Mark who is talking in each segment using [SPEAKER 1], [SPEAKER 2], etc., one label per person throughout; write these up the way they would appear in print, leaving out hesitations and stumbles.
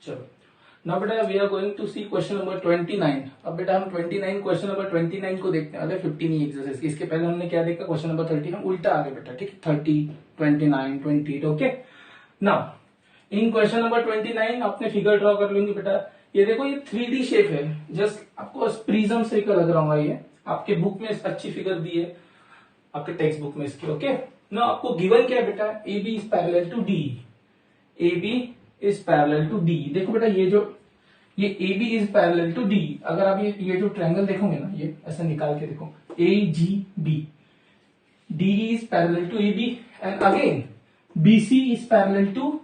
[SPEAKER 1] चलो ना बेटा we are going to see question number 29। अब बेटा हम 29 क्वेश्चन नंबर 29 को देखने वाले 15 एक्सरसाइज। इसके पहले हमने क्या देखा क्वेश्चन नंबर 30, हम उल्टा आगे बेटा, ठीक है 30, 29, 28। Okay now in question number 29 आपने फिगर ड्रॉ कर लेंगे बेटा। ये देखो ये 3D शेप है, जस्ट आपको प्रिज्म से लग रहा होगा। ये आपके बुक में अच्छी फिगर दी है, आपके टेक्स्ट बुक में इसकी। ओके ना आपको गिवन क्या है बेटा, A B is parallel to D, A B is parallel to D. देखो बेटा ये A B is parallel to D. अगर आप ये जो ट्रायंगल देखोगे ना, ये ऐसा निकाल के देखो, A G B, D is parallel to A B and again B C is parallel to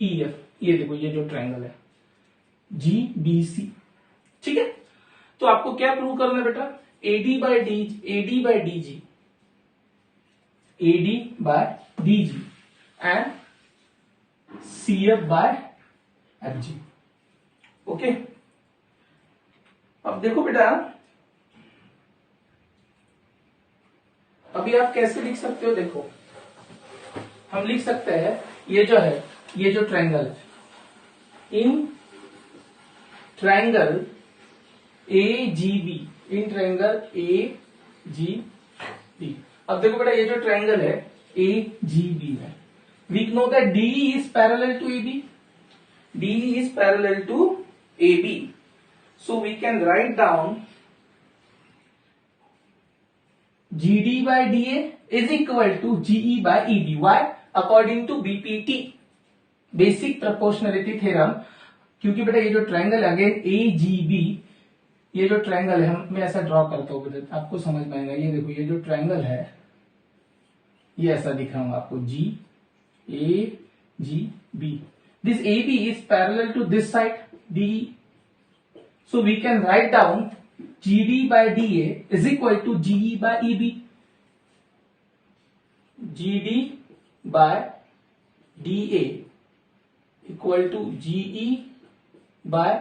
[SPEAKER 1] E F. ये देखो ये जो ट्रायंगल है जी बी सी, ठीक है। तो आपको क्या प्रूव करना है बेटा, AD by D, AD by D G, AD by D G and C F by F G. Okay अब देखो बेटा, अभी आप कैसे लिख सकते हो, देखो हम लिख सकते हैं ये जो है, ये जो ट्रायंगल है, in triangle A G B, in triangle A G B. अब देखो बेटा ये जो ट्रायंगल है ए जी बी है, we know that D is parallel to A B, D is parallel to A B, so we can write down GD by DA is equal to GE by EB. Why? According to BPT, basic proportionality theorem. क्योंकि बेटा ये जो triangle again AGB, ये जो triangle है, मैं ऐसा draw करता हूं बेटा, आपको समझ में आएगा। ये देखो ये जो ट्रायंगल है ये ऐसा दिख रहा हूं आपको, GAGB। This AB is parallel to this side DE, so we can write down GD by DA is equal to GE by EB. GD by DA equal to GE by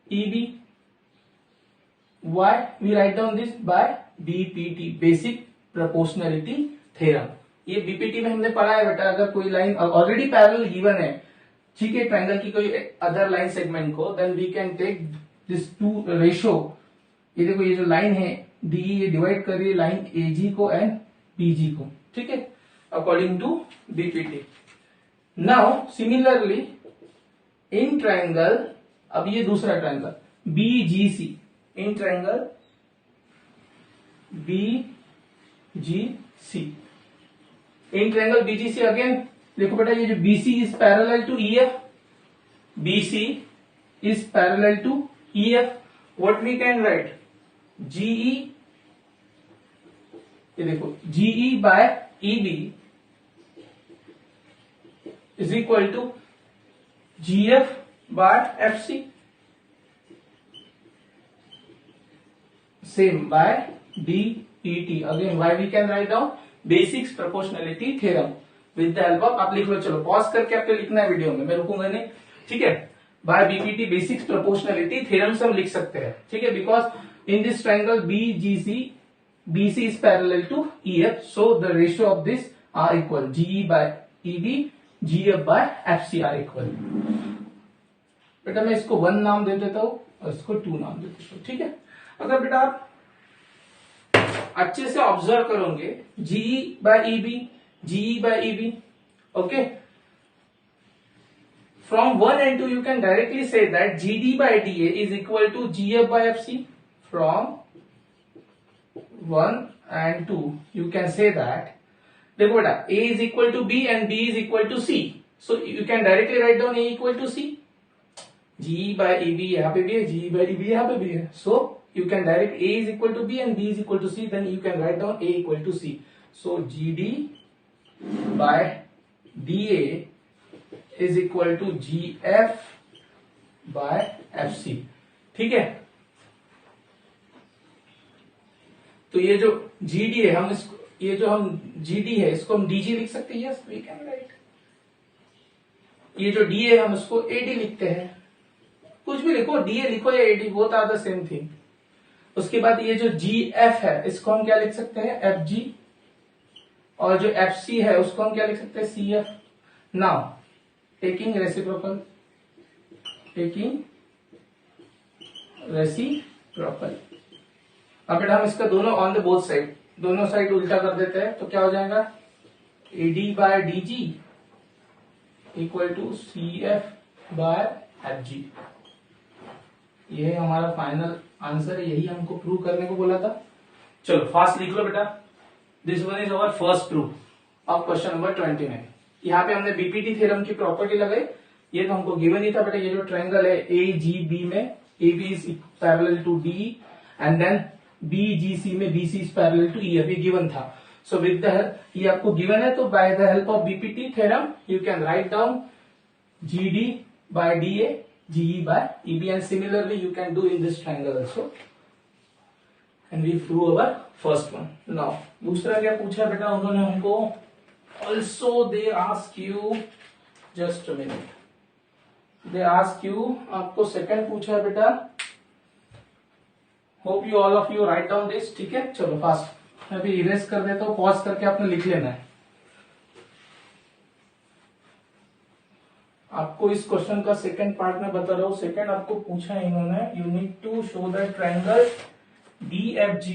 [SPEAKER 1] EB. Why we write down this? By BPT, Basic Proportionality Theorem. ये BPT में हमने पढ़ा है बेटा। अगर कोई line already parallel given है, ठीक है, ट्रायंगल की कोई अदर लाइन सेगमेंट को, then we can take this to ratio. ये देखो ये जो लाइन है डी, ये डिवाइड कर रही है लाइन एजी को एंड बीजी को, ठीक है, according to BPT. Now similarly in triangle, अब ये दूसरा triangle BGC, in triangle BGC, in triangle BGC again देखो बेटा ये जो BC is parallel to EF, BC is parallel to EF. What we can write, GE, ये देखो GE by EB is equal to GF by FC, same by BPT. Again why we can write down basics proportionality theorem with the help of, आप लिख लो, चलो pause करके आपको लिखना है video में, मैं रुकूंगा नहीं, ठीक है। By BPT basics proportionality theorem से हम लिख सकते हैं, ठीक है, because in this triangle BGC, BC is parallel to EF, so the ratio of this are equal, GE by EB, GF by FC are equal। बेटा मैं इसको 1 नाम दे देता हूं और इसको 2 नाम दे देता हूं, ठीक है। अगर बेटा आप अच्छे से ऑब्जर्व करोगे, GE by EB, GE by EB, okay, from 1 and 2 you can directly say that GD by DA is equal to GF by FC। From 1 and 2 you can say that, देखो बेटा A is equal to B and B is equal to C, so you can directly write down A equal to C। GE by EB यहाँ पे भी है, GE by EB यहाँ पे भी है, so you can direct A is equal to B and B is equal to C, then you can write down A equal to C, so GD by DA is equal to GF by FC, ठीक है। तो ये जो GD है, हम इसको, ये जो हम GD है इसको हम DG लिख सकते हैं, यस वी कैन राइट। ये जो DA है हम इसको AD लिखते हैं, कुछ भी लिखो, DA लिखो या AD, both are the same thing. उसके बाद ये जो GF है इसको हम क्या लिख सकते हैं, FG, और जो FC है उसको हम क्या लिख सकते हैं, CF। Now taking reciprocal, taking reciprocal. अब बेटा हम इसका दोनों ऑन द बोथ साइड, दोनों साइड उल्टा कर देते हैं तो क्या हो जाएगा, AD by DG equal to CF by FG। ये हमारा फाइनल आंसर है, यही हमको प्रूव करने को बोला था। चलो फास्ट लिख लो बेटा। This one is our first proof of question number 29। यहाँ पे हमने बीपीटी थ्योरम की प्रॉपर्टी लगाई, ये तो हमको गिवन ही था बेटा। ये जो ट्रायंगल है AGB में AB is parallel to DE and then BGC में BC is parallel to EF, ये गिवन था। सो विद द, ये आपको गिवन है तो by the help of BPT theorem you can write down GD by DA, GE by EB, and similarly you can do in this triangle also, and we prove our first one. Now दूसरा क्या पूछा बेटा उन्होंने हमको, also they ask you, just a minute, they ask you, आपको second पूछा है बेटा। Hope you all of you write down this, ठीक है। चलो फास्ट, अभी इरेज कर देता हूँ, पॉज करके आपने लिख लेना है। आपको इस क्वेश्चन का सेकंड पार्ट में बता रहा हूं। सेकंड आपको पूछा है इन्होंने, you need to show the triangle DFG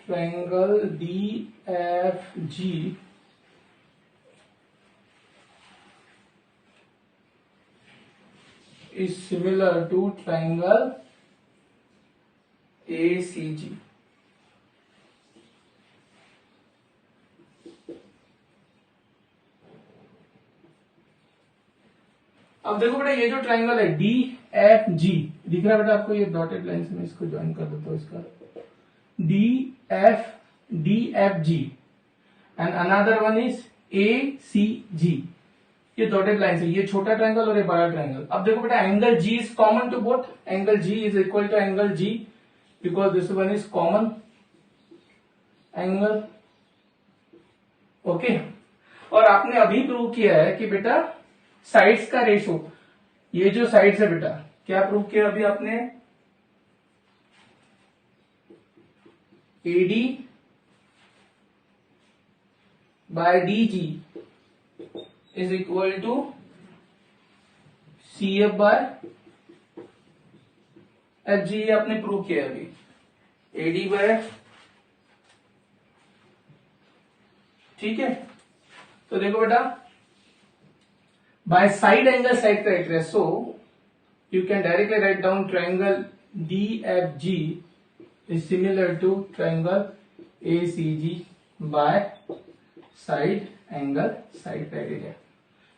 [SPEAKER 1] triangle DFG is similar to triangle ACG। अब देखो बेटा ये जो ट्राइंगल है DFG दिख रहा है बेटा आपको, ये डॉटेड लाइन से मैं इसको ज्वाइन कर देता हूँ। इसका DFG and another one is ACG, ये डॉटेड लाइन है, ये छोटा ट्राइंगल और ये बड़ा ट्राइंगल। अब देखो बेटा angle G is common to both, angle G is equal to angle G because this one is common angle, okay. और आपने अभी प्रूव किया है कि बेटा साइड्स का रेशो, ये जो साइड्स है बेटा, क्या प्रूव किया अभी आपने, AD by DG is equal to CF by FG, ये आपने प्रूव किया अभी। AD बाय, ठीक है। तो देखो बेटा by side angle side criteria, so you can directly write down triangle DFG is similar to triangle ACG by side angle side criteria।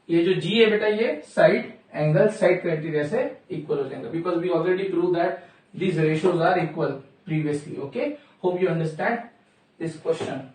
[SPEAKER 1] ये जो G है बेटा ये side angle side criteria से equal हो जाएगा, because we already proved that these ratios are equal previously, okay। Hope you understand this question।